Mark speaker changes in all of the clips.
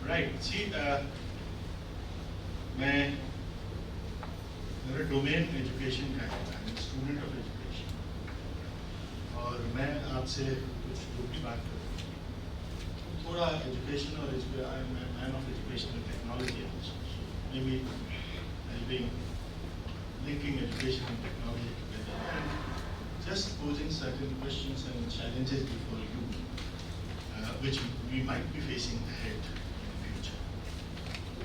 Speaker 1: Right सी मैं मेरा domain education का है, स्टूडेंट ऑफ एजुकेशन, और मैं आपसे कुछ जो भी बात करूँ थोड़ा एजुकेशन और I am man of education and technology may be helping linking education and technology together and just posing certain questions and challenges before you which we might be facing ahead in the future.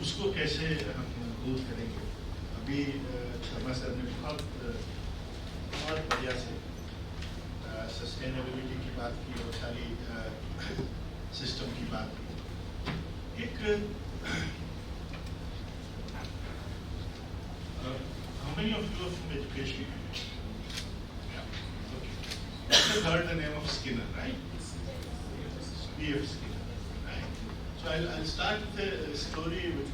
Speaker 1: उसको कैसे हम दूर करेंगे? अभी Sharma sir ने बहुत बढ़िया से सस्टेनेबिलिटी की बात की और सारी सिस्टम की बात की। एक how many of you are from education? Yeah. Okay. You have heard the name of Skinner, right? B.F. Skinner, right? So I'll start with a story which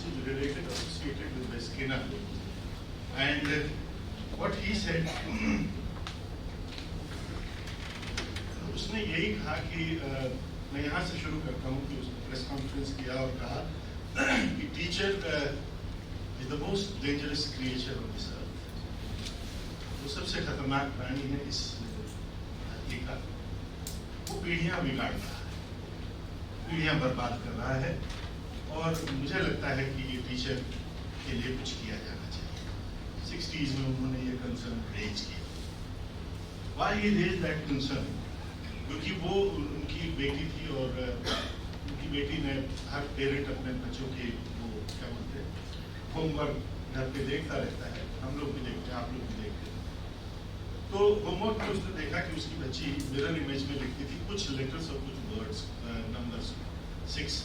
Speaker 1: is related, associated with the Skinner, and what he said. उसने यही कहा कि मैं यहाँ से शुरू करता हूँ कि उसने प्रेस कॉन्फ्रेंस किया और कहा कि teacher is the most dangerous creature on this earth. वो सबसे खतरनाक प्राणी है इस धरती का। वो पीढ़ियां बिगाड़ रहा है, पीढ़ियां बर्बाद कर रहा है, और मुझे लगता है कि ये टीचर के लिए कुछ किया जाना चाहिए। 60s में उन्होंने ये कंसर्न रेज किया। Why he raised that concern? क्योंकि वो उनकी बेटी थी और उनकी बेटी ने हर पेरेंट अपने बच्चों की वो क्या बोलते हैं होमवर्क घर पे देखता रहता है, हम लोग भी देखते हैं, आप लोग भी देखते हैं। तो होमवर्क में उसने देखा कि उसकी बच्ची मिरर इमेज में लिखती थी कुछ लेटर्स और कुछ words, numbers 6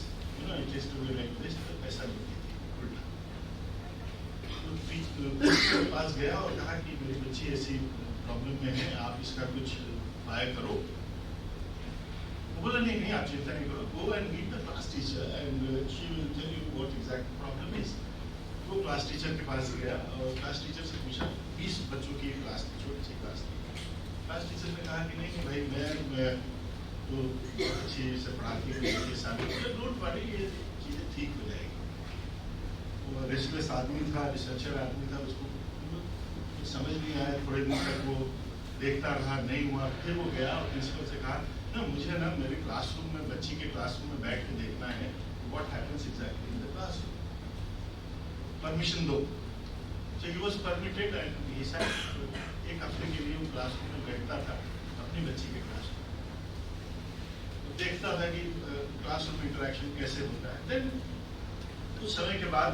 Speaker 1: it is to be like this, ऐसा लिखती थी उल्टा। तो टीचर के पास गया और कहा कि मेरी बच्ची ऐसी प्रॉब्लम में है, आप इसका कुछ उपाय करो। वो बोला नहीं आप चिंता नहीं करो, go and meet the class teacher and she will tell you what exact problem is. वो क्लास टीचर के पास गया और क्लास टीचर से पूछा, 20 बच्चों की क्लास थी, छोटी सी क्लास थी। क्लास टीचर ने कहा कि नहीं भाई मैं तो अच्छी से पढ़ाती हूँ, ये सारी डोंट वरी, ये चीज़ें ठीक हो जाएगी। वो रेस्टलेस आदमी था, रिसर्चर आदमी था, उसको समझ नहीं आया, थोड़े दिन तक वो देखता रहा, नहीं हुआ। फिर वो गया और प्रिंसिपल से कहा ना मुझे ना मेरे क्लासरूम में बच्ची के क्लासरूम में बैठ के देखना है what happens exactly in the classroom, permission दो। So he was permitted and he said एक हफ्ते के लिए वो क्लासरूम में बैठता था अपनी बच्ची के क्लासरूम, तो देखता था कि क्लासरूम इंटरेक्शन कैसे होता है। देन कुछ समय के बाद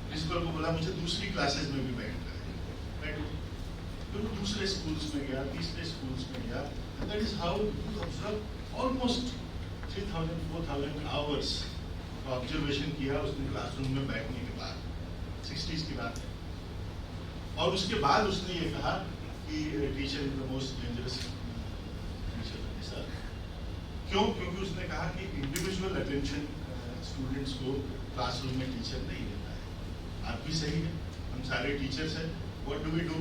Speaker 1: प्रिंसिपल को बोला मुझे दूसरी क्लासेस में भी बैठना है, फिर दूसरे स्कूल्स में गया, तीसरे स्कूल्स में गया। That is how you observe almost 3000-4000 hours observation किया उसने क्लासरूम में बैठने के बाद। 60s की बात है। और उसके बाद उसने ये कहा कि teacher is the most dangerous teacher in this earth. क्यों? क्योंकि उसने कहा कि इंडिविजुअल अटेंशन स्टूडेंट्स को क्लासरूम में टीचर नहीं देता है। आप भी सही है, हम सारे टीचर्स हैं। What do we do?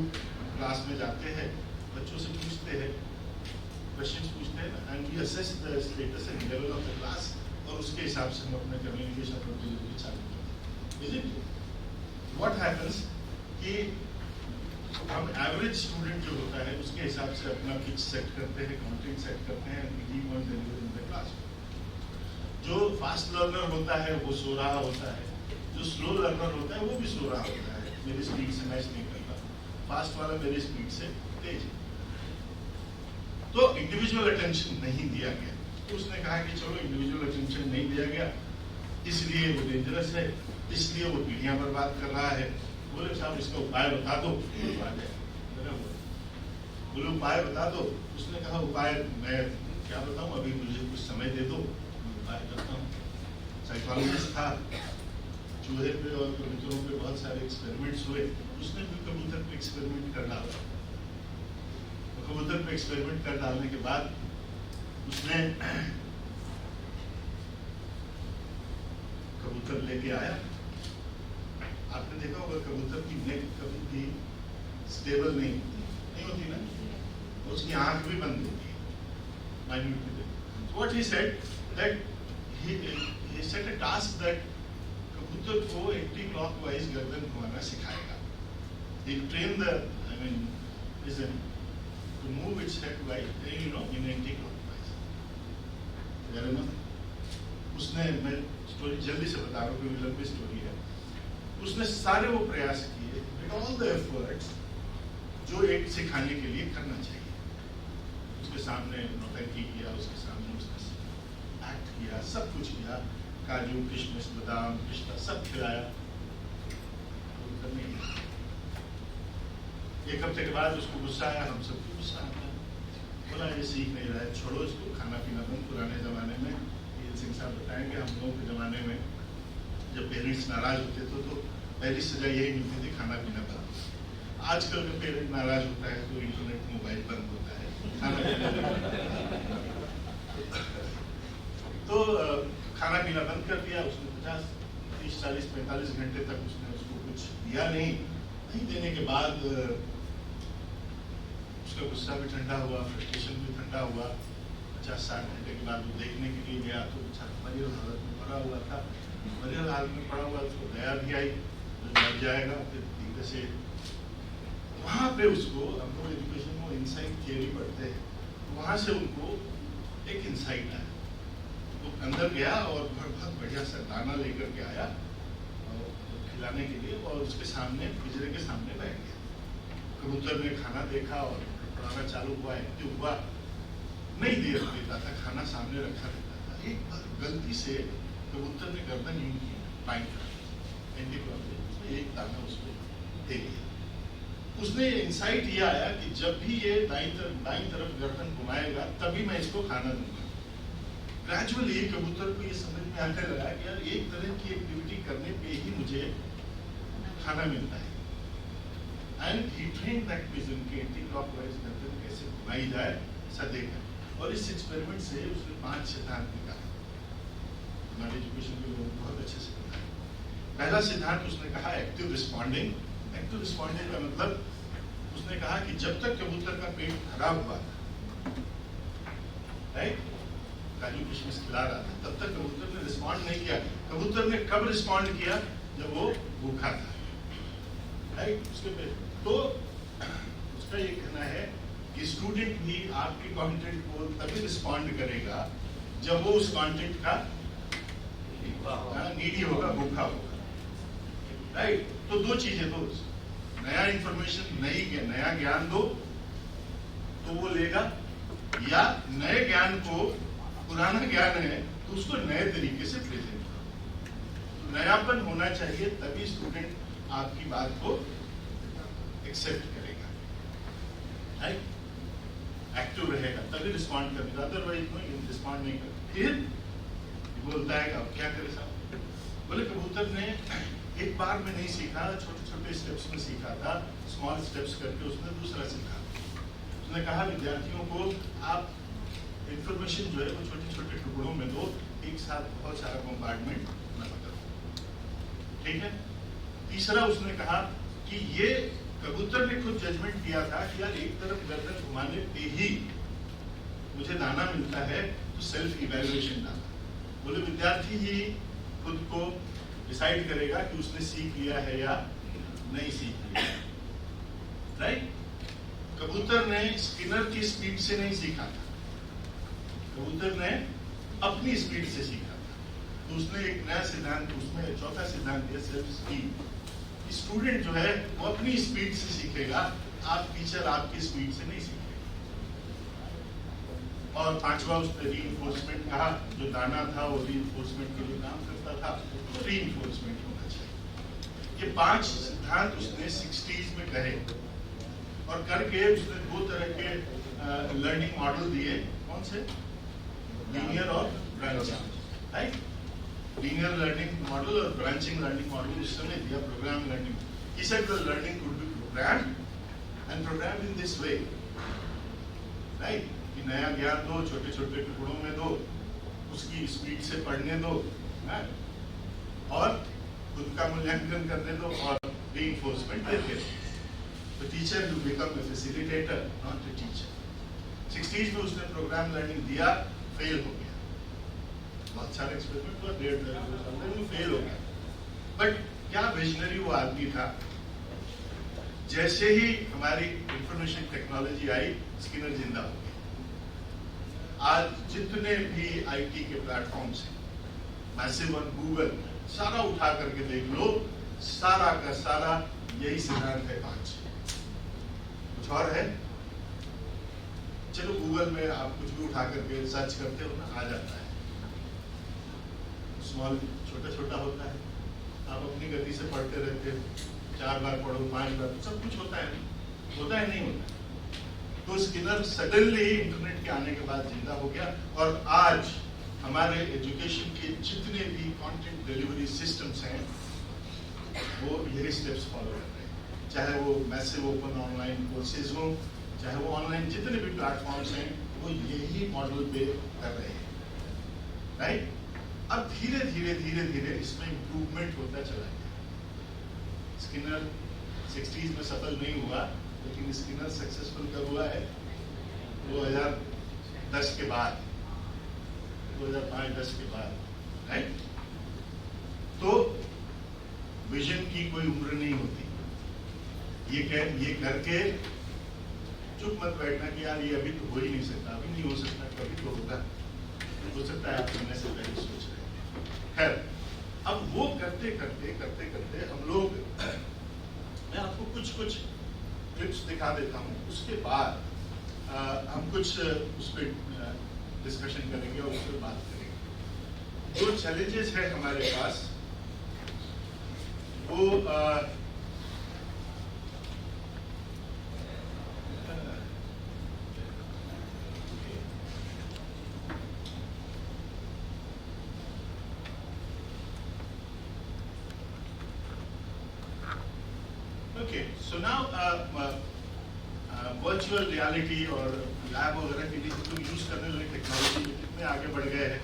Speaker 1: Class में जाते हैं, बच्चों से पूछते हैं, क्वेश्चंस पूछते हैं and we assess the status and level of the class, और उसके हिसाब से हम अपना कम्युनिकेशन और डिलीवरी चालू करते हैं। What happens कि हम एवरेज स्टूडेंट जो होता है उसके हिसाब से अपना पिच सेट करते हैं, काउंटिंग सेट करते हैं, इन द क्लास। जो फास्ट लर्नर होता है वो सो रहा होता है, जो स्लो लर्नर होता है वो भी सो रहा होता है, मेरी स्पीड से मैच नहीं करता, फास्ट वाला मेरी स्पीड से तेज है। तो इंडिविजुअल अटेंशन नहीं दिया गया। तो उसने कहा कि चलो इंडिविजुअल अटेंशन नहीं दिया गया इसलिए वो डेंजरस है, इसलिए वो पीढ़ियां बर्बाद कर रहा है। बोले साहब इसका उपाय बता दो। बोले उपाय बता दो। उसने कहा उपाय मैं क्या बताऊं, अभी मुझे कुछ समय दे दो, उपाय करता हूँ। साइकोलॉजिस्ट था, चूहे पे और कबूतरों पे बहुत सारे एक्सपेरिमेंट्स हुए, उसने भी कबूतर पे एक्सपेरिमेंट कर डाला। कबूतर पे एक्सपेरिमेंट कर डालने के बाद उसने कबूतर लेके आया। आपने देखा होगा कबूतर की नेक कभी भी स्टेबल नहीं होती ना, उसकी आंख भी बंद होती है। What he said that he set a task that कबूतर को एंटी क्लॉकवाइज गर्दन घुमाना सिखाएगा. He train the, I mean, listen, to move its head right, in anti-clockwise. Fair enough? उसने, मैं स्टोरी जल्दी से बता रहा हूँ क्योंकि लंबी स्टोरी है. उसने सारे वो प्रयास किए, all the efforts जो एक सिखाने के लिए करना चाहिए. उसके सामने नौटंकी किया, उसके सामने उसने एक्ट किया, सब कुछ किया, काजू किशमिश बादाम पिस्ता सब खिलाया. एक हफ्ते के बाद उसको गुस्सा आया, हम सबको गुस्सा आता है. बोला ये सीख नहीं रहा है, छोड़ो इसको, खाना पीना बंद. पुराने ज़माने में ये सिंह साहब बताएंगे, हम लोगों के ज़माने में जब पेरेंट्स नाराज होते थे तो पहली सजा यही मिलती थी, खाना पीना बंद. आजकल का पेरेंट नाराज होता है तो इंटरनेट मोबाइल बंद होता है, खाना पीना तो खाना पीना बंद कर दिया उसने. 50, 30, 40, 45 घंटे तक उसने उसको कुछ दिया नहीं देने के बाद उसका गुस्सा भी ठंडा हुआ, फ्रस्ट्रेशन भी ठंडा हुआ. 50-60 घंटे के बाद वो देखने के लिए गया तो बेचारा मरियल हालत में पड़ा हुआ था. मरियल हालत में पड़ा हुआ, उसको दया भी आई, मर जाएगा. फिर धीरे से वहाँ पे उसको, हम लोग एजुकेशन में इंसाइट थियरी पढ़ते हैं, वहाँ से उनको एक इंसाइट आया. वो अंदर गया और बहुत बढ़िया सा दाना लेकर के आया खिलाने के लिए, और उसके सामने, पिंजरे के सामने बैठ गया. कबूतर ने खाना देखा और पढ़ाना चालू हुआ, एक्टिव हुआ. नहीं देता था, खाना सामने रखा रहता था. एक बार गलती से कबूतर ने गर्दन यूं की, बाईं तरफ एंटी क्लॉकवाइज, एक दाना उसको दे दिया. उसने इंसाइट ये आया कि जब भी ये दाईं तरफ गर्दन घुमाएगा तभी मैं इसको खाना दूंगा. ग्रेजुअली कबूतर को ये समझ में आने लगा कि यार एक तरह की एक्टिविटी करने पे ही मुझे खाना मिलता है. And he train that pigeon के एंटी क्लॉकवाइज गर्दन कैसे घुमाई जाए ऐसा देखा. और इस एक्सपेरिमेंट से उसने 5 सिद्धांत निकाले. हमारे एजुकेशन के लोग बहुत अच्छे से पता है. पहला सिद्धांत उसने कहा एक्टिव रिस्पॉन्डिंग. एक्टिव रिस्पॉन्डिंग का मतलब उसने कहा कि जब तक कबूतर का पेट खराब हुआ था, राइट, काजू किशमिश खिला रहा था, तब तक कबूतर ने रिस्पॉन्ड नहीं किया. कबूतर ने कब रिस्पॉन्ड किया? जब वो भूखा था, राइट. उसके पेट तो उसका ये कहना है कि स्टूडेंट भी आपके कंटेंट को तभी रिस्पॉन्ड करेगा जब वो उस कंटेंट का नीडी होगा, भूखा होगा, राइट. तो दो चीजें दो, नया इंफॉर्मेशन, नया ज्ञान दो तो वो लेगा, या नए ज्ञान को, पुराना ज्ञान है तो उसको नए तरीके से प्रेजेंट करो. नयापन होना चाहिए, तभी स्टूडेंट आपकी बात को एक्सेप्ट करेगा, राइट. एक्टिव रहेगा तभी रिस्पॉन्ड करेगा, अदरवाइज रिस्पॉन्ड नहीं करेगा. फिर बोलता है अब क्या करे साहब? बोले कबूतर ने एक बार में नहीं सीखा, छोटे छोटे स्टेप्स में सीखा था. स्मॉल स्टेप्स करके उसने दूसरा सीखा. उसने कहा विद्यार्थियों को आप इंफॉर्मेशन जो है वो छोटे छोटे टुकड़ों में दो, एक साथ बहुत सारा कंपार्टमेंट न करो, ठीक है. तीसरा उसने कहा कि ये कबूतर ने खुद जजमेंट किया था कि यार एक तरफ गर्दन घुमाने पे ही मुझे दाना मिलता है, तो सेल्फ इवैल्यूएशन डाला. बोले विद्यार्थी ही खुद को डिसाइड करेगा कि उसने सीख लिया है या नहीं सीख लिया, राइट. कबूतर ने स्किनर की स्पीड से नहीं सीखा था, कबूतर ने अपनी स्पीड से सीखा था. तो उसने एक नया सिद्धांत, उसमें चौथा सिद्धांत दिया, सेल्फ स्पीड. स्टूडेंट जो है वो अपनी स्पीड से सीखेगा, आप टीचर आपकी स्पीड से नहीं सीखेगा. और पांचवा उसने रीइंफोर्समेंट कहा. जो दाना था वो रीइंफोर्समेंट के लिए काम करता था, तो रीइंफोर्समेंट होना चाहिए. ये 5 सिद्धांत उसने 60s में कहे, और करके उसने 2 तरह के लर्निंग मॉडल दिए. कौन से? लीनियर और branching, right. Linear learning model और ब्रांचिंग लर्निंग मॉडल उस समय दिया. Programme learning, he said the learning could be programmed and programmed in this way, right. कि नया ज्ञान दो, छोटे छोटे टुकड़ों में दो, उसकी स्पीड से पढ़ने दो, और खुद का मूल्यांकन करने दो, और रीइंफोर्समेंट देते दो. तो teacher will become a facilitator, not a teacher. 60s में उसने प्रोग्राम लर्निंग दिया, फेल हो गया. बहुत सारे एक्सपेरिमेंट हुआ, 1.5-2 साल में वो फेल हो गया। बट क्या विजनरी वो आदमी था। जैसे ही हमारी इंफॉर्मेशन टेक्नोलॉजी आई, स्किनर जिंदा हो गया। आज जितने भी आईटी के प्लेटफॉर्म्स हैं, मैसिव और गूगल, सारा उठा करके देख लो, सारा का सारा यही सिद्धांत है 5। कुछ और है? चलो गूगल में आप कुछ भी उठा करके सर्च करते हो ना, आ जाता है। स्मॉल, छोटा छोटा होता है, आप अपनी गति से पढ़ते रहते हो, 4 बार पढ़ो, 5 बार, सब कुछ होता है नहीं होता। तो स्किनर सडनली इंटरनेट के आने के बाद जिंदा हो गया, और आज हमारे एजुकेशन के जितने भी कंटेंट डिलीवरी सिस्टम्स हैं, वो यही स्टेप्स फॉलो कर रहे हैं। चाहे वो मैसिव ओपन ऑनलाइन कोर्सेज हो, चाहे वो ऑनलाइन जितने भी प्लेटफॉर्म्स हैं, वो यही मॉडल पे कर रहे हैं, राइट? अब धीरे धीरे धीरे धीरे इसमें इम्प्रूवमेंट होता चला गया। स्किनर 60s में सफल नहीं हुआ, लेकिन स्किनर सक्सेसफुल कब हुआ है? 2010 के बाद, 2005-10 के बाद, राइट? तो विजन की कोई उम्र नहीं होती। ये करके चुप मत बैठना कि यार ये अभी तो हो ही नहीं सकता, अभी नहीं हो सकता, कभी तो होगा, हो सकता है आप करने से पहले सोच रहे हैं। खैर, अब वो करते करते करते करते हम लोग, मैं आपको कुछ क्लिप्स दिखा देता हूँ, उसके बाद हम कुछ उस पर डिस्कशन करेंगे और उस पर बात करेंगे। जो चैलेंजेस है हमारे पास, वो Okay, so now virtual reality और लैब वगैरह के लिए तो यूज करने वाली टेक्नोलॉजी में कितने आगे बढ़ गए हैं,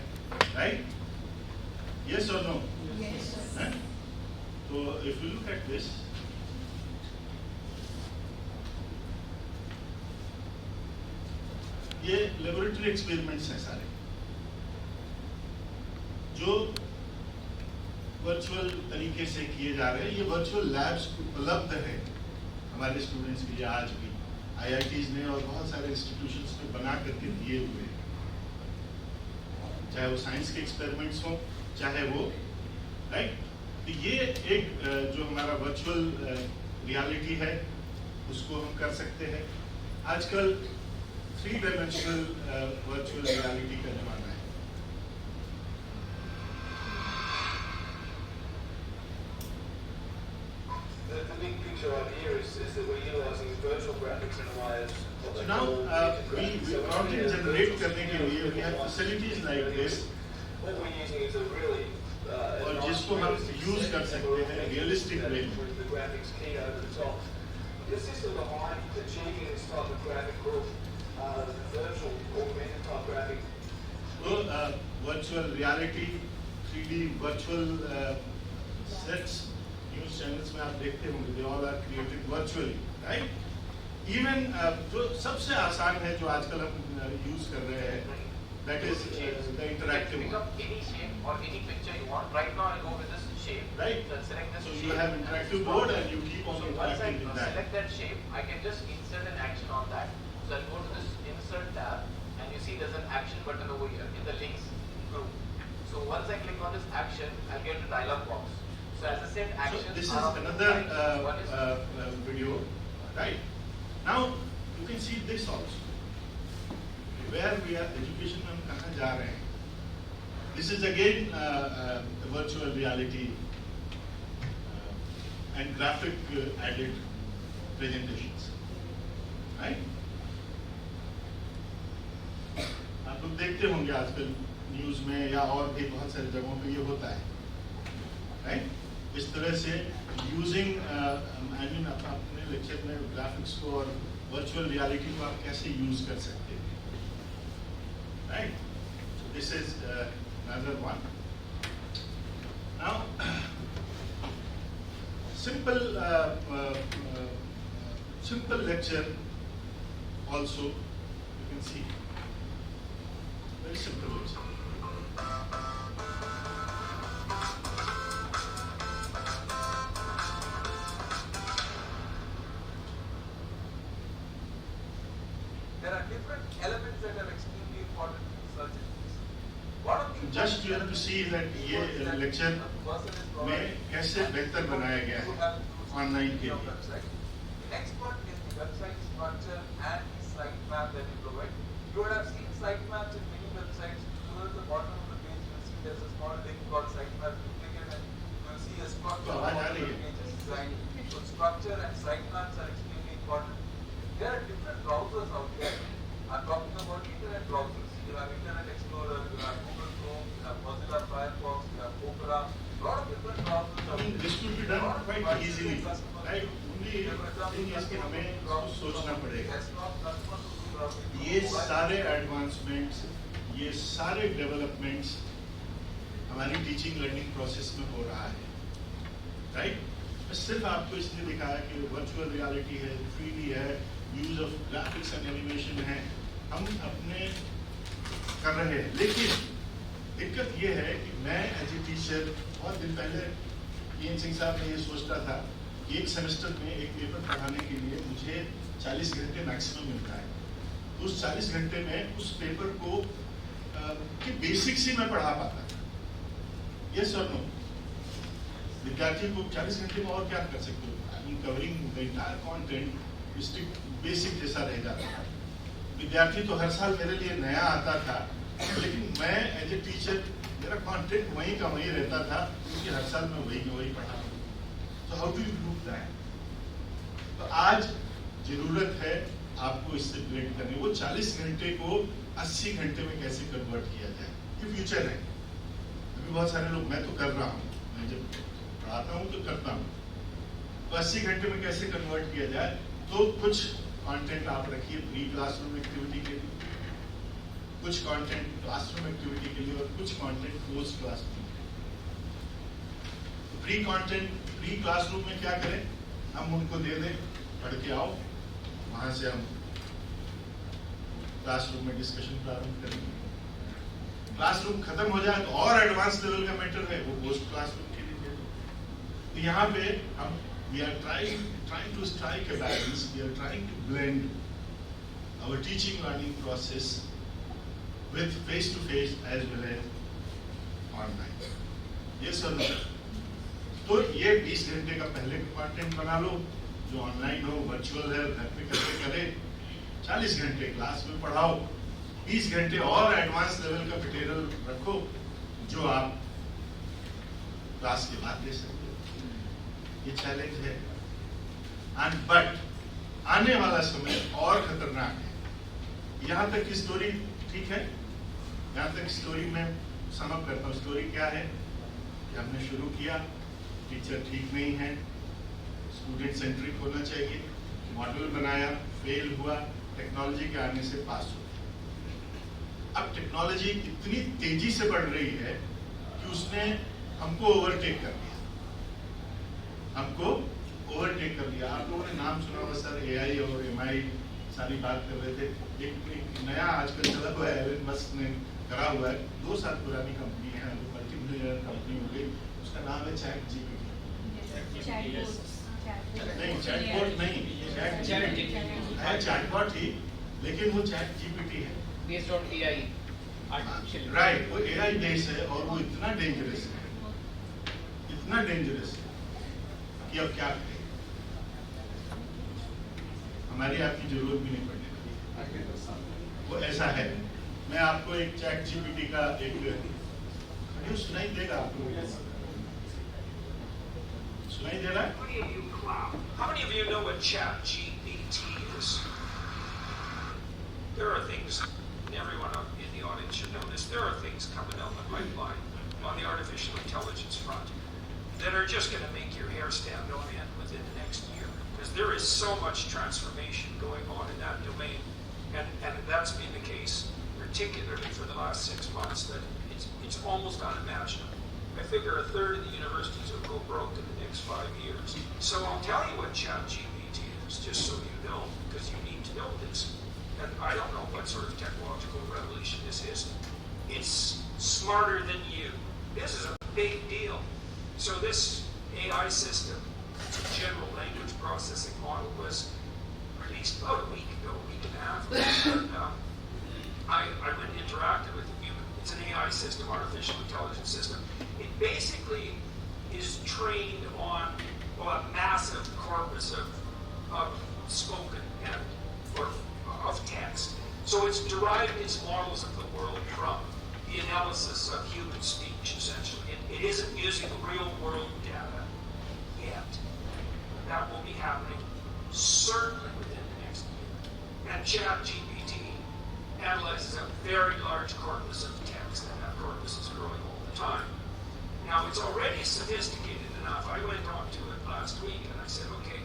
Speaker 1: राइट? यस और नो? तो if you look at this, ये लेबोरेटरी एक्सपेरिमेंट्स हैं सारे, जो वर्चुअल तरीके से किए जा रहे हैं। ये वर्चुअल लैब्स उपलब्ध है हमारे स्टूडेंट्स के लिए आज भी, आईआईटीज ने और बहुत सारे इंस्टीट्यूशंस ने बना करके दिए हुए हैं, चाहे वो साइंस के एक्सपेरिमेंट्स हो, चाहे वो, राइट? तो ये एक जो हमारा वर्चुअल रियलिटी है, उसको हम कर सकते हैं। आजकल 3 डायमेंशनल वर्चुअल रियलिटी का जमाना है।
Speaker 2: The big picture idea is that we're utilizing virtual graphics in a way as what they
Speaker 1: Now,
Speaker 2: call
Speaker 1: we content generate करने के लिए we have facilities like this,
Speaker 2: what we're using is a really
Speaker 1: और जिसको हम use कर सकते हैं realistic वे में।
Speaker 2: with the graphics key over the top. The system behind achieving this type of graphic called virtual augmented type graphic.
Speaker 1: तो virtual reality, 3D virtual sets news channels में आप देखते होंगे, they all are created virtually, right? Even जो सबसे आसान है जो आजकल हम यूज कर रहे हैं, that is the interactive
Speaker 3: pick up any shape or any picture you want. Right now I'll go with this shape.
Speaker 1: Right.
Speaker 3: So I'll select this
Speaker 1: So
Speaker 3: shape.
Speaker 1: you have interactive board and you keep on
Speaker 3: So once I
Speaker 1: interacting with that.
Speaker 3: select that shape, I can just insert an action on that. So I'll go to this insert tab, and you see there's an action button over here in the links group. So once I click on this action, I'll get a dialog box. So as I said,
Speaker 1: So
Speaker 3: actions
Speaker 1: this
Speaker 3: are
Speaker 1: is
Speaker 3: of two
Speaker 1: another
Speaker 3: types. One is
Speaker 1: video, right? Now you can see this also. Where we are, education में हम कहाँ जा रहे हैं? This is again the virtual reality and graphic added presentations, right? आप लोग देखते होंगे आजकल न्यूज में या और भी बहुत सारी जगहों पे ये होता है, राइट? इस तरह से यूजिंग आई मीन अपने लेक्चर में ग्राफिक्स को और वर्चुअल रियलिटी को आप कैसे यूज कर सकते हैं, right? So this is another one. Now, simple lecture also you can see, very simple lecture. See that ये लेक्चर में कैसे बेहतर बनाया गया है ऑनलाइन के लिए.
Speaker 2: Next one is the website structure and the sitemap that we provide. You would have seen sitemaps in many websites. Towards the bottom of the page, you'll see there's a small link called sitemap. You click it and you'll see a structure of how the page is designed. So structure and sitemaps are extremely important. There are different browsers out there. I'm talking about internet browsers. You have Internet Explorer, you have Google Chrome, you have Mozilla Firefox, you have Opera. A lot of different browsers out there.
Speaker 1: This will be done quite easily. Right? Only thing is कि हमें सोचना पड़ेगा. ये सारे advancements, ये सारे developments हमारी teaching learning process में हो रहा है, राइट? मैं सिर्फ आपको इसलिए दिखाया कि वर्चुअल रियलिटी है, 3D है, use of graphics and animation है, हम अपने कर रहे हैं. लेकिन दिक्कत ये है कि मैं एज ए टीचर बहुत दिन पहले EN सिंह साहब ने ये सोचता था कि एक सेमेस्टर में एक पेपर पढ़ाने के लिए मुझे 40 घंटे मैक्सिमम मिलता है. उस 40 घंटे में उस पेपर को कि बेसिक्स ही मैं पढ़ा पाता था. यस और नो? विद्यार्थी को 40 घंटे में और क्या कर सकते हो? I mean covering the entire content basic जैसा रह जाता था. विद्यार्थी तो हर साल मेरे लिए नया आता था, लेकिन मैं एज ए टीचर मेरा कंटेंट वहीं का वहीं रहता था, क्योंकि हर साल मैं वही पढ़ा. तो how do you prove that? तो आज जरूरत है आपको इससे ब्रेक करने. वो 40 घंटे को 80 घंटे में कैसे कन्वर्ट किया जाए, ये फ्यूचर है. अभी बहुत सारे लोग, मैं तो कर रहा हूँ, मैं जब पढ़ाता हूँ तो करता हूँ. तो 80 घंटे में कैसे कन्वर्ट किया जाए? तो कुछ कंटेंट आप रखिए प्री क्लासरूम एक्टिविटी के लिए, कुछ कंटेंट क्लासरूम एक्टिविटी के लिए और कुछ content post classroom. Pre classroom में क्या करें? हम उनको दे दें, पढ़ के आओ, वहां से हम क्लासरूम में डिस्कशन प्रारंभ करेंगे. क्लासरूम खत्म हो जाए तो और एडवांस लेवल का मैटर है, वो पोस्ट क्लासरूम के लिए दे दो. तो यहाँ पे हम we are trying to strike a balance. We are trying to blend our teaching learning process with face-to-face as well as online. Yes or no? तो ये 20 घंटे का पहले का कंटेंट बना लो, जो ऑनलाइन हो, वर्चुअल है, घर पे करके करे. 40 घंटे क्लास में पढ़ाओ, 20 घंटे और एडवांस लेवल का मटेरियल रखो, जो आप क्लास के बाद दे सकते हो. ये चैलेंज है. बट आने वाला समय और खतरनाक है. यहाँ तक की स्टोरी ठीक है, यहाँ तक स्टोरी में समअप करता हूँ. स्टोरी क्या है कि हमने शुरू किया, टीचर ठीक नहीं है, स्टूडेंट सेंट्रिक होना चाहिए, मॉडल बनाया, फेल हुआ, टेक्नोलॉजी के आने से पास हो. अब टेक्नोलॉजी इतनी तेजी से बढ़ रही है कि उसने हमको ओवरटेक कर दिया. आप लोगों ने नाम सुना होगा सर, AI और MI सारी बात कर रहे थे. एक नया आजकल चला हुआ है, एलन मस्क ने करा हुआ है, 2 साल पुरानी कंपनी है, मल्टी-बिलियनर कंपनी हो गई. उसका नाम है ChatGPT. नहीं, चैटबॉट नहीं, चैटबॉट ही, लेकिन वो ChatGPT है.
Speaker 4: Based on AI.
Speaker 1: राइट, वो AI बेस है और वो इतना डेंजरस है कि अब क्या करें. हमारी आपकी जरूरत भी नहीं पड़ने वाली. वो ऐसा है. मैं आपको एक ChatGPT का एक सुनाई देगा आपको. सुनाई दे रहा है?
Speaker 5: How many of you know what ChatGPT is? There are things, and everyone in the audience should know this, there are things coming down the pipeline on the artificial intelligence front that are just going to make your hair stand on end within the next year. Because there is so much transformation going on in that domain. And that's been the case, particularly for the last 6 months, that it's almost unimaginable. I figure a third of the universities will go broke in the next 5 years. So I'll tell you what ChatGPT is, just so you know, because you need to know this. And I don't know what sort of technological revolution this is. It's smarter than you. This is a big deal. So this AI system, it's a general language processing model, was released about a week ago, a week and a half ago. And, I went and interacted with a few It's an AI system, artificial intelligence system. It basically is trained on a massive corpus of spoken and or of text. So it's derived its models of the world from the analysis of human speech, essentially. It isn't using real world data yet. That will be happening certainly within the next year. And ChatGPT analyzes a very large corpus of text, and that corpus is growing all the time. Now, it's already sophisticated enough. I went on to it last week, and I said, okay,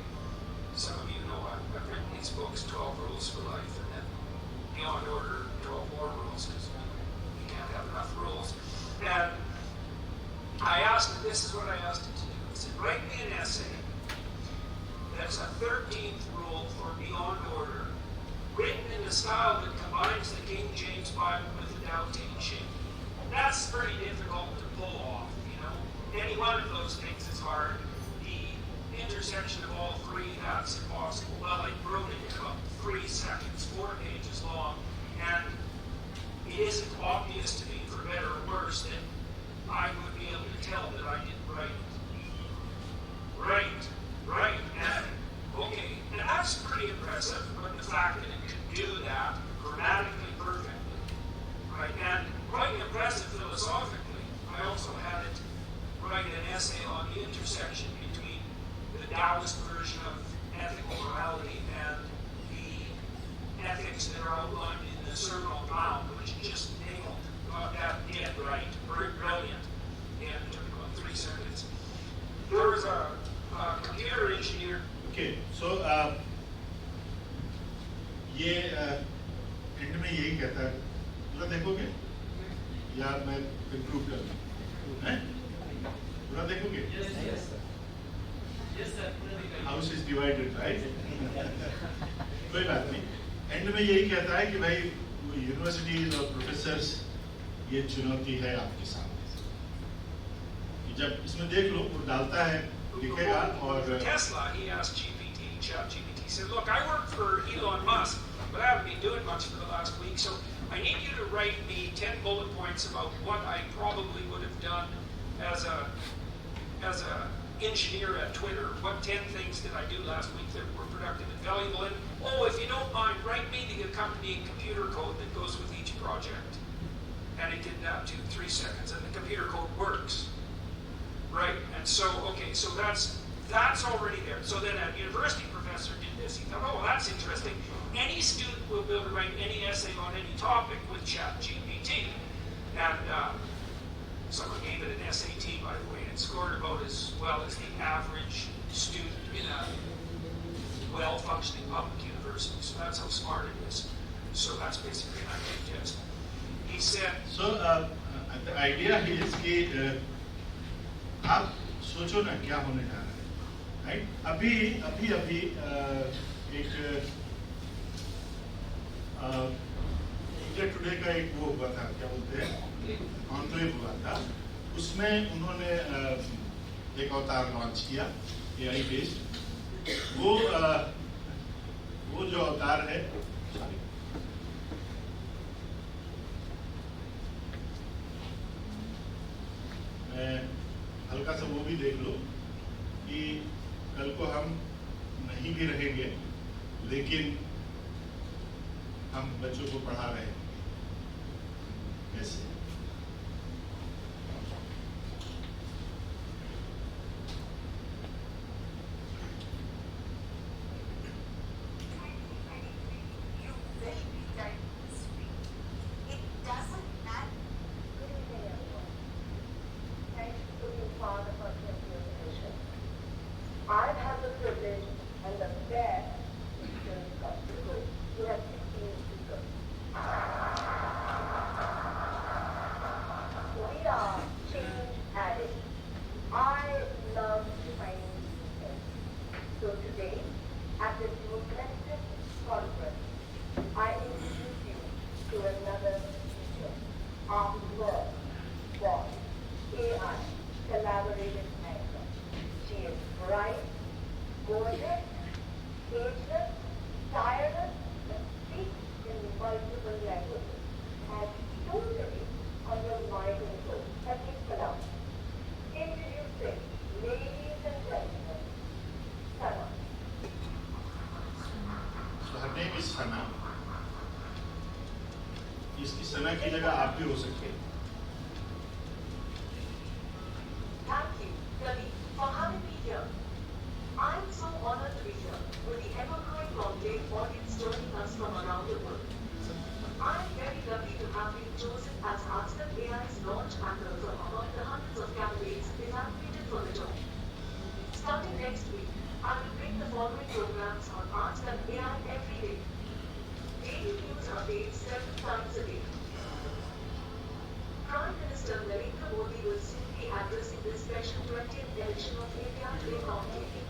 Speaker 5: some of you know I've written these books, 12 Rules for Life, and then Beyond Order, 12 More Rules, because you can't have enough rules. And I asked it, this is what I asked it to do. I said, write me an essay that's a 13th rule for Beyond Order, written in the style that combines the King James Bible with the Tao Te Ching. That's pretty difficult to pull off, you know. Any one of those things is hard. The intersection of all three, that's impossible. Well, I wrote it in about 3 seconds, 4 pages long, and it isn't obvious to me, for better or worse, that I would be able to tell that I didn't write it. Right, and okay, and that's pretty impressive, but the fact that it could do that grammatically perfectly, right, and quite impressive philosophically. I also had it write an essay on the intersection between the Taoist version of ethical morality and the ethics that are outlined in the Sermon on the Mount, which just nailed, got that dead right, brilliant, and it took about 3 seconds. There was a computer engineer.
Speaker 1: Okay, so ये and में यही कहता है, पूरा देखोगे या मैं conclude कर दूं? हैं? पूरा देखोगे?
Speaker 3: Yes, sir.
Speaker 1: House is divided, right? कोई बात नहीं, एंड में यही कहता है कि भाई यूनिवर्सिटीज और प्रोफेसर्स, ये चुनौती है आपके सामने, कि जब इसमें देख लो, वो डालता है, लिखेगा और
Speaker 5: Tesla, he asked ChatGPT, he said, look, I work for Elon Musk, but I haven't been doing much for the last week, so I need you to write me 10 bullet points about what I probably would have done as a engineer at Twitter. What 10 things did I do last week that were productive and valuable? And oh, if you don't mind, write me the accompanying computer code that goes with each project. And it did that too, 3 seconds, and the computer code works. Right, and so, okay, so that's already there. So then a university professor did this. He thought, oh, well, that's interesting. Any student will be able to write any essay on any topic with ChatGPT. And someone gave it an SAT, by the way, and it scored about as well as the average student in a well-functioning public university. So that's how smart it is. So that's basically an IQ test. He said...
Speaker 1: So, the idea is कि आप सोचो ना क्या होने जा रहा है, right? अभी एक इंडिया टुडे का एक वो हुआ था, क्या बोलते हैं, कॉन्क्लेव हुआ था, उसमें उन्होंने एक अवतार लॉन्च किया AI बेस्ड। वो जो अवतार है, हल्का सा वो भी देख लो कि कल को हम नहीं भी रहेंगे, लेकिन हम बच्चों को पढ़ा रहे हैं कैसे?
Speaker 4: I've had the privilege and the best experience possible. You have 16 speakers. We are change addicts. I love defining things. So today, at this reflective conference, I introduce you to another teacher of work for AI, collaborative anchor. She is bright, gorgeous, ageless, tireless, but speaks in multiple languages, has totally a
Speaker 1: इसकी सना की जगह आप भी हो सकते हैं।
Speaker 4: Thank you, Ravi, for having me here. I am so honored to be here with the ever-growing conclave audience joining us from around the world. I am very lucky to have been chosen as Artscan AI's launch anchor from among the hundreds of candidates evaluated for the job. Starting next week, I will bring the following programs on Artscan AI every day. Daily news updates several times a day. Prime Minister Narendra Modi will soon be addressing the special 20th edition of India Day Conclave.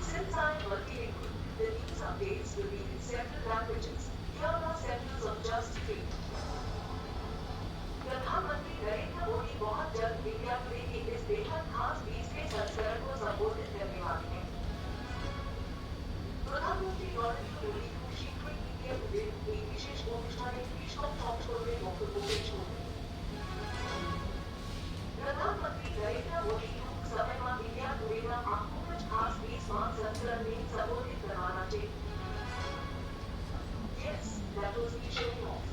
Speaker 4: Since I am multilingual, the news updates will be in several languages. Here are samples of just three. प्रधानमंत्री नरेंद्र मोदी बहुत जल्द India today के इस बेहद खास 20वें संस्करण को संबोधित करने वाले हैं। प्रधानमंत्री नरेंद्र मोदी को शीघ्र इंडिया टुडे एक विशेष অনুষ্ঠানে কৃষক সংসদের বক্তব্য পেশ করবেন। प्रधानमंत्री नरेंद्र मोदी टूंक समयમાં इंडिया टुडेના આ ખૂબ જ ખાસ 20મા સંસ્કરણને સંબોધિત કરવાના છે। Yes, that was me showing off.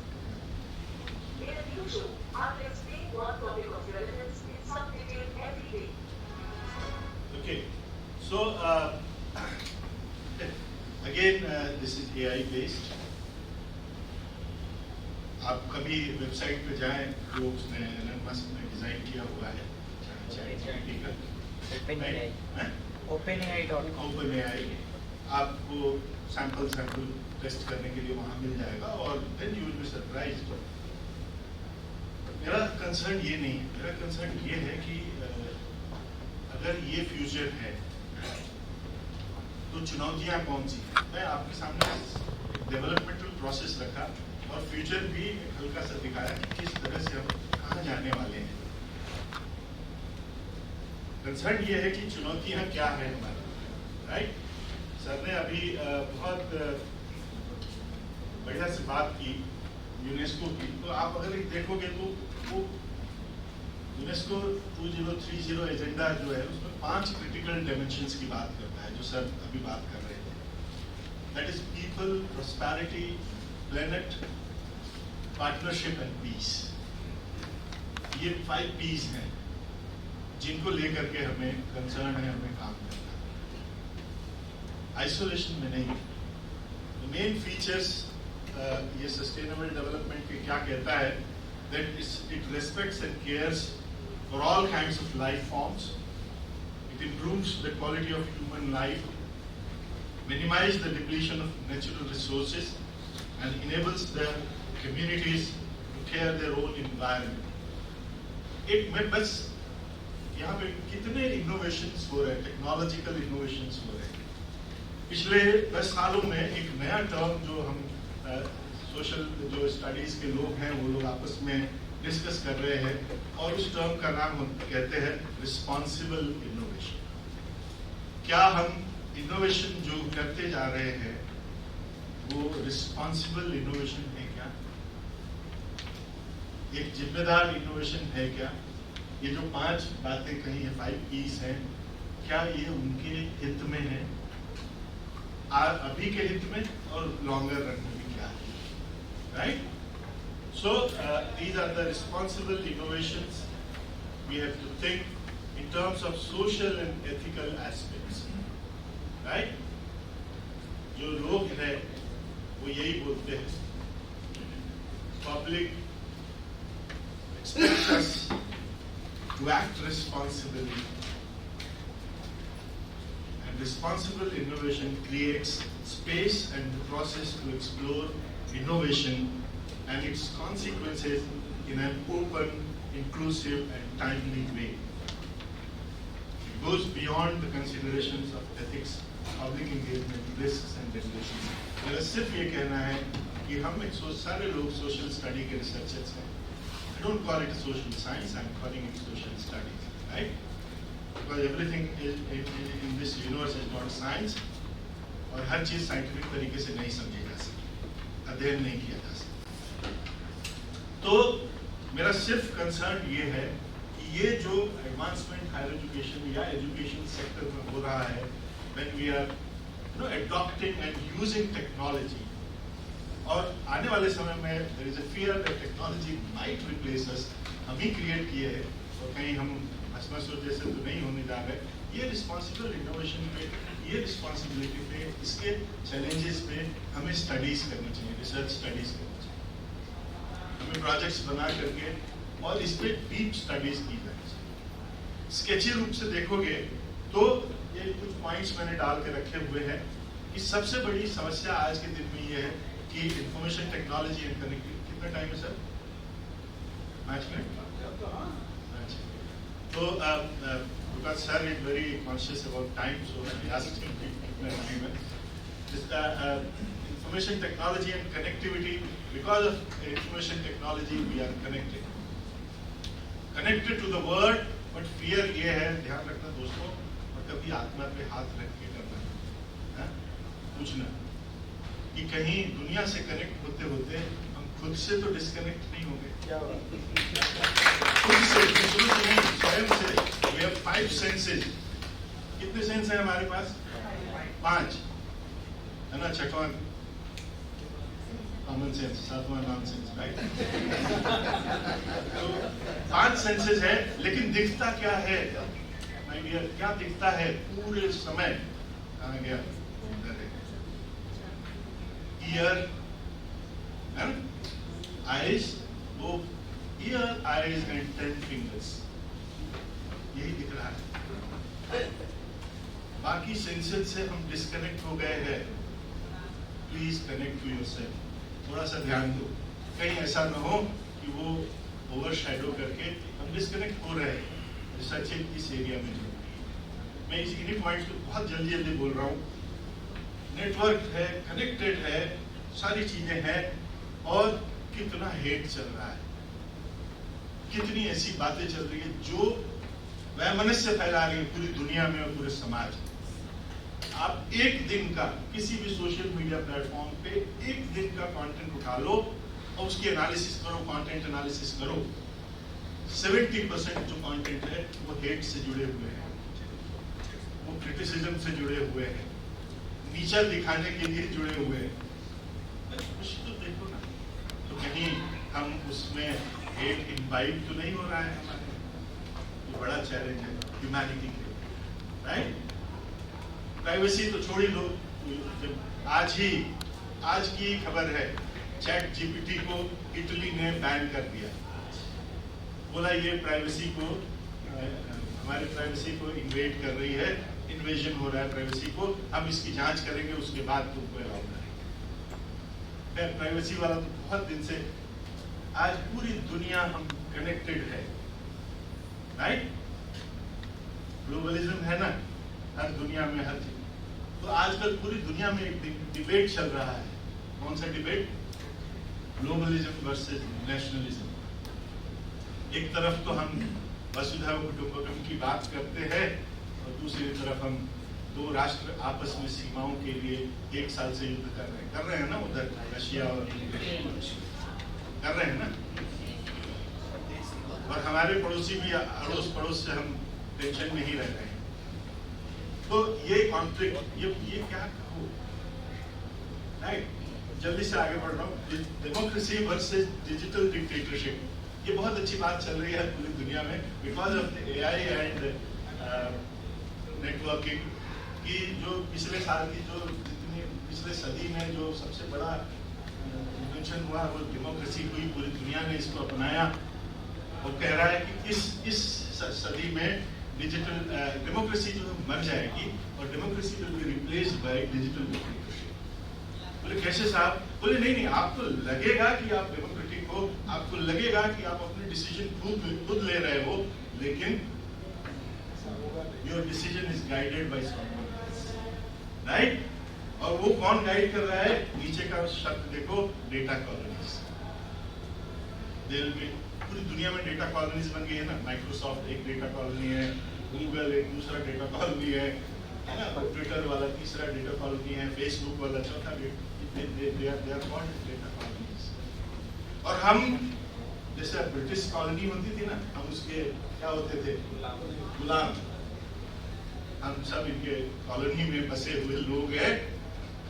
Speaker 4: In a new show, I will explain one topic of relevance in some detail every day.
Speaker 1: Okay, so again, this is AI based. आप कभी वेबसाइट पे जाएं जो उसने एलन मस्क ने design किया हुआ है OpenAI, आपको सैंपल टेस्ट करने के लिए वहां मिल जाएगा और then you will be surprised. मेरा कंसर्न ये नहीं है, मेरा कंसर्न ये है कि अगर ये फ्यूचर है तो चुनौतियां कौन सी हैं? मैं आपके सामने डेवलपमेंटल प्रोसेस रखा और फ्यूचर भी हल्का सा दिखाया कि किस तरह से हम कहाँ जाने वाले हैं। कंसर्न ये है कि चुनौतियां क्या है हमारी, राइट? सर ने अभी बहुत बढ़िया से बात की यूनेस्को की, तो आप अगर देखोगे तो वो यूनेस्को 2030 एजेंडा जो है उसमें 5 क्रिटिकल डायमेंशंस की बात करता है, जो सर अभी बात कर रहे थे। That is people, prosperity, planet, partnership and peace. ये 5 पीस हैं जिनको लेकर के हमें कंसर्न है, हमें काम करना है, आइसोलेशन में नहीं। मेन फीचर्स ये सस्टेनेबल डेवलपमेंट के क्या कहता है, that it respects and cares for all kinds of life forms. It improves the quality of human life, minimizes the depletion of natural resources, and enables the communities to care their own environment. मैं बस यहाँ पे कितने innovations हो रहे हैं, technological innovations हो रहे हैं। पिछले 10 सालों में एक नया टर्म जो हम सोशल जो स्टडीज के लोग हैं वो लोग आपस में डिस्कस कर रहे हैं और उस टर्म का नाम हम कहते हैं रिस्पॉन्सिबल इनोवेशन। क्या हम इनोवेशन जो करते जा रहे हैं वो रिस्पॉन्सिबल इनोवेशन है क्या? एक जिम्मेदार इनोवेशन है क्या? ये जो 5 बातें कही है, 5 P's हैं, क्या ये उनके हित में है, अभी के हित में और लॉन्गर रन में भी क्या है, right? So these are the responsible innovations. We have to think in terms of social and ethical aspects, right? जो लोग हैं वो यही बोलते हैं, public expects us to act responsibly, and responsible innovation creates space and the process to explore innovation and its consequences in an open, inclusive and timely way. It goes beyond the considerations of ethics, public engagement, risks and regulations. मेरा सिर्फ ये कहना है कि हम एक सारे लोग सोशल स्टडी के रिसर्चर्स हैं। I don't call it a social science, I'm calling it social studies, right? Because everything in this universe is not science, और हर चीज साइंटिफिक तरीके से नहीं समझी जा सकती, अध्ययन नहीं किया जा सकता। तो मेरा सिर्फ कंसर्न ये है कि ये जो एडवांसमेंट हायर एजुकेशन या एजुकेशन सेक्टर में हो रहा है, when we are adopting and using technology, और आने वाले समय में there is a fear that technology might replace us, हम ही क्रिएट किए हैं और कहीं हम हसमसो जैसे तो नहीं होने जा रहे। ये रिस्पॉन्सिबल इनोवेशन पे, ये रिस्पॉन्सिबिलिटी पे, इसके चैलेंजेस पे हमें स्टडीज करनी चाहिए, रिसर्च स्टडीज करनी चाहिए, हमें प्रोजेक्ट्स बना करके और इस पे डीप स्टडीज की जानी चाहिए। स्केची रूप से देखोगे तो ये कुछ पॉइंट्स मैंने डाल के रखे हुए हैं कि सबसे बड़ी समस्या आज के दिन में ये है कि इंफॉर्मेशन टेक्नोलॉजी एंड कनेक्टिविटी। कितना टाइम है सर? 5 मिनट। तो because sir is very conscious about time, so I asked him कितना टाइम है। Information technology and connectivity, because of information technology we are connected to the world, but fear ये है, ध्यान रखना दोस्तों, और कभी आत्मा पे हाथ रख के करना, पूछना कि कहीं दुनिया से कनेक्ट होते होते हम खुद से तो डिस्कनेक्ट नहीं हो गए, क्या खुद से, दूसरों से नहीं, स्वयं से। We have 5 senses। कितने सेंस है हमारे पास? 5 है ना। छठवां कॉमन सेंस, 7वां नॉन सेंस, राइट। तो 5 सेंसेस है, लेकिन दिखता क्या है माय डियर? क्या दिखता है पूरे समय? कहाँ गया? ईयर, आईज, वो ईयर, आईज एंड 10 फिंगर्स, यही दिख रहा है। बाकी सेंसेस से हम डिस्कनेक्ट हो गए हैं। प्लीज कनेक्ट टू योरसेल्फ, थोड़ा सा ध्यान दो, कहीं ऐसा ना हो कि वो ओवरशैडो करके हम डिस्कनेक्ट हो रहे हैं। रिसर्च इस एरिया में जो मैं इन्हीं पॉइंट्स को बहुत जल्दी जल्दी बोल रहा हूँ। नेटवर्क है, कनेक्टेड है, सारी चीजें हैं, और कितना हेट चल रहा है, कितनी ऐसी बातें चल रही है जो वैमनस्य फैला रही है पूरी दुनिया में और पूरे समाज में। आप एक दिन का किसी भी सोशल मीडिया प्लेटफॉर्म पे एक दिन का कंटेंट उठा लो और उसकी एनालिसिस करो, कंटेंट एनालिसिस करो, 70% जो कंटेंट है वो हेट से जुड़े हुए हैं, वो क्रिटिसिज्म से जुड़े हुए हैं, नीचा दिखाने के लिए जुड़े हुए हैं। कुछ तो देखो ना, तो कहीं हम उसमें हेट इनवाइट तो नहीं हो रहा है हमारे? ये बड़ा चैलेंज है ह्यूमैनिटी के लिए, राइट। प्राइवेसी तो छोड़ ही दो। जब आज की खबर है, चैट जीपीटी को इटली ने बैन कर दिया, बोला ये प्राइवेसी को, हमारे प्राइवेसी को इन्वेड कर रही है, इन्वेजन हो रहा है प्राइवेसी को, हम इसकी जांच करेंगे, उसके बाद तुमको अलाउ करेंगे। प्राइवेसी वाला तो बहुत दिन से, आज पूरी दुनिया हम कनेक्टेड है, राइट। ग्लोबलिज्म है ना, हर दुनिया में हर चीज। तो आजकल पूरी दुनिया में एक डिबेट चल रहा है। कौन सा डिबेट? Globalism versus nationalism. एक तरफ तो हम वसुधैव कुटुंबकम की बात करते हैं और दूसरी तरफ हम 2 राष्ट्र आपस में सीमाओं के लिए 1 साल से युद्ध कर रहे हैं ना, उधर रशिया और कर रहे हैं ना, और हमारे पड़ोसी भी अड़ोस पड़ोस से हम टेंशन में ही रह रहे हैं। तो ये कॉन्फ्लिक्ट, ये क्या कहो, राइट। जल्दी से आगे बढ़ रहा हूँ। डेमोक्रेसी वर्सेस डिजिटल डिक्टेटरशिप, ये बहुत अच्छी बात चल रही है पूरी दुनिया में because of the AI and networking की। जो पिछले साल की जो पिछले सदी में जो सबसे बड़ा इन्वेंशन हुआ वो डेमोक्रेसी हुई। पूरी दुनिया ने इसको अपनाया और कह रहा है कि इस सदी में डिजिटल डेमोक्रेसी जो मर जाएगी और democracy will be replaced by digital dictatorship. बोले कैसे साहब? बोले नहीं, आपको लगेगा कि आप डेमोक्रेटिक हो, आपको लगेगा कि आप अपने डिसीजन खुद ले रहे हो, लेकिन your decision is guided by someone else, right. और वो कौन गाइड कर रहा है? नीचे का शब्द देखो, डेटा कॉलोनीज। पूरी दुनिया में डेटा कॉलोनीज बन गई है ना। माइक्रोसॉफ्ट एक डेटा कॉलोनी है, गूगल एक दूसरा डेटा कॉलोनी है ना, ट्विटर वाला तीसरा डेटा कॉलोनी है, फेसबुक वाला चौथा डेटा कॉलोनीज। और हम जैसे ब्रिटिश कॉलोनी होती थी ना, हम उसके क्या होते थे? गुलाम। हम सब इनके कॉलोनी में बसे हुए लोग हैं,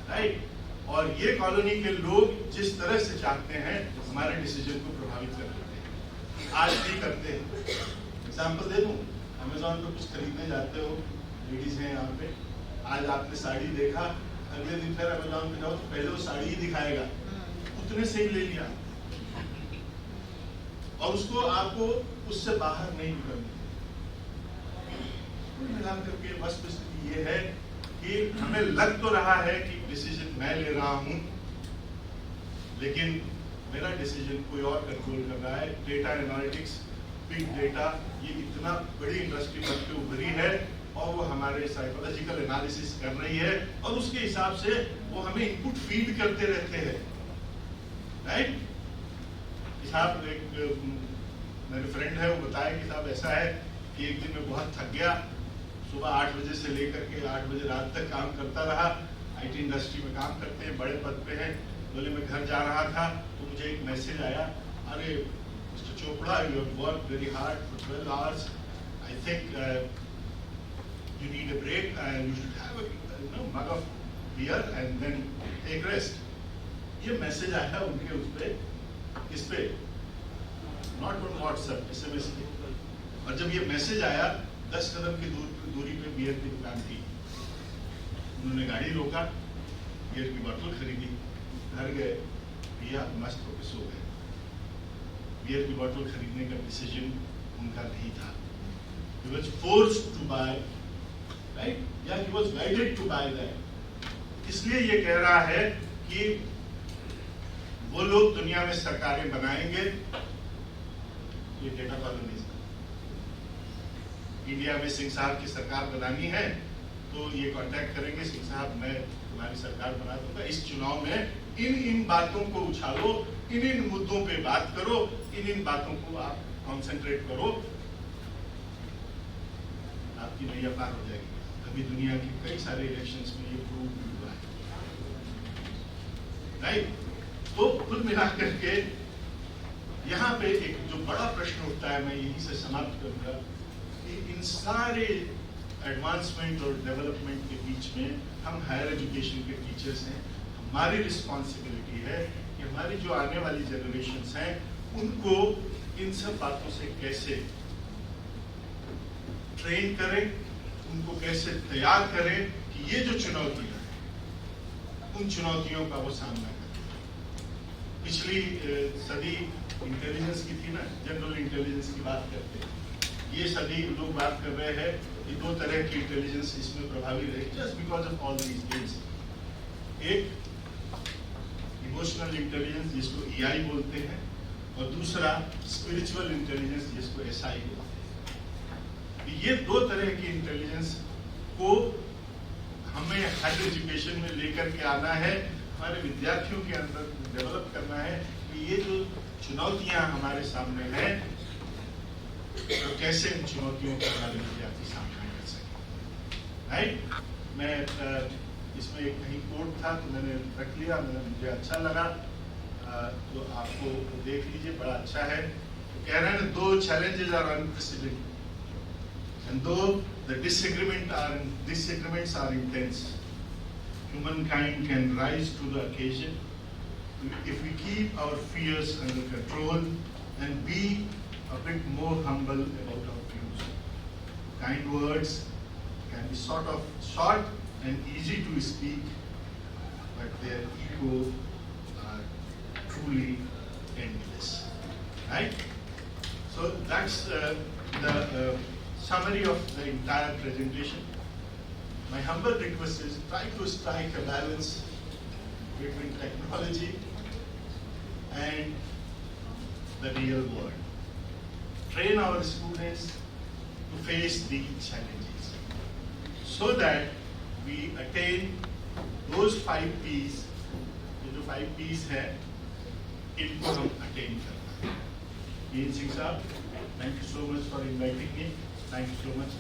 Speaker 1: राइट। और ये कॉलोनी के लोग जिस तरह से चाहते हैं हमारे डिसीजन को प्रभावित कर लेते हैं, आज भी करते हैं। एग्जाम्पल दे दूं, अमेजोन पे कुछ खरीदने जाते हो, लेडीज हैं यहाँ पे, आज आपने साड़ी देखा, अगले दिन फिर अमेजोन पे जाओ तो पहले वो साड़ी ही दिखाएगा, उतने से ही ले लिया और उसको आपको उससे बाहर नहीं निकलने। कुल मिलाकर करके वस्तुस्थिति ये है कि हमें लग तो रहा है कि डिसीजन मैं ले रहा हूं, लेकिन मेरा डिसीजन कोई और कंट्रोल कर रहा है। डेटा एनालिटिक्स, बिग डेटा, ये इतना बड़ी इंडस्ट्री बन के उभरी है और वो हमारे साइकोलॉजिकल एनालिसिस कर रही है और उसके हिसाब से वो हमें इनपुट फीड करते रहते हैं, राइट। साहब एक मेरे फ्रेंड है, वो बताया कि साहब ऐसा है कि एक दिन मैं बहुत थक गया, सुबह 8 बजे से लेकर के 8 बजे रात तक काम करता रहा। आईटी इंडस्ट्री में काम करते हैं, बड़े पद पे हैं। बोले मैं घर जा रहा था तो मुझे एक मैसेज आया, अरे mister Chopra, you have work very hard for 12 hours, I think you need a break and you should have a mug of beer and then take rest. ये मैसेज आया उनके उस पे, इस पे, नॉट ऑन व्हाट्सएप, SMS पे। और जब ये मैसेज आया, 10 कदम की दूरी पे बियर की दुकान थी। उन्होंने गाड़ी रोका, बियर की बोतल खरीदी, घर गए, पिया, मस्त होकर सो गए। बियर की बोतल खरीदने का डिसीजन उनका नहीं था। He was forced to buy, right? या he was guided to buy that. इसलिए ये कह रहा है कि वो लोग दुनिया में सरकारें बनाएंगे, ये डेटा कॉलोनीज। इंडिया में सिंह साहब की सरकार बनानी है तो ये कांटेक्ट करेंगे, सिंह साहब मैं तुम्हारी सरकार बना दूंगा, इस चुनाव में इन बातों को उछालो, इन मुद्दों पे बात करो, इन बातों को आप कॉन्सेंट्रेट करो, आपकी नैया पार हो जाएगी। अभी दुनिया के कई सारे इलेक्शंस में ये प्रूव हुआ है, राइट। तो कुल मिलाकर के यहाँ पे एक जो बड़ा प्रश्न उठता है, मैं यहीं से समाप्त करूंगा, इन सारे एडवांसमेंट और डेवलपमेंट के बीच में हम हायर एजुकेशन के टीचर्स हैं। हमारी रिस्पॉन्सिबिलिटी है कि हमारी जो आने वाली जनरेशन्स हैं उनको इन सब बातों से कैसे ट्रेन करें, उनको कैसे तैयार करें कि ये जो चुनौतियां हैं उन चुनौतियों का वो सामना करें। पिछली सदी इंटेलिजेंस की थी ना, जनरल इंटेलिजेंस की बात करते हैं, ये सभी लोग बात कर रहे हैं कि 2 तरह की इंटेलिजेंस इसमें प्रभावी रहे, just because of all these things. एक इमोशनल इंटेलिजेंस जिसको EI बोलते हैं, और दूसरा स्पिरिचुअल इंटेलिजेंस जिसको SI बोलते हैं। ये 2 तरह की इंटेलिजेंस को हमें हायर एजुकेशन में लेकर के आना है, हमारे विद्यार्थियों के अंदर डेवलप करना है कि ये जो चुनौतियां हमारे सामने हैं तो कैसे इन चुनौतियों का हमारे विद्यार्थी सामना कर सके, राइट। मैं इसमें एक कहीं कोड था तो मैंने रख लिया, मुझे अच्छा लगा, तो आपको देख लीजिए, बड़ा अच्छा है। तो कह रहे हैं, 2 challenges are unprecedented and though the disagreements are intense, humankind can rise to the occasion if we keep our fears under control and be a bit more humble about our views. Kind words can be sort of short and easy to speak, but their echo are truly endless. Right? So that's the summary of the entire presentation. My humble request is try to strike a balance between technology and the real world. Train our students to face these challenges so that we attain those 5 P's, ये जो 5 P's है, इनको हम attain करना है। Singh साहब, thank you so much for inviting me. Thank you so much.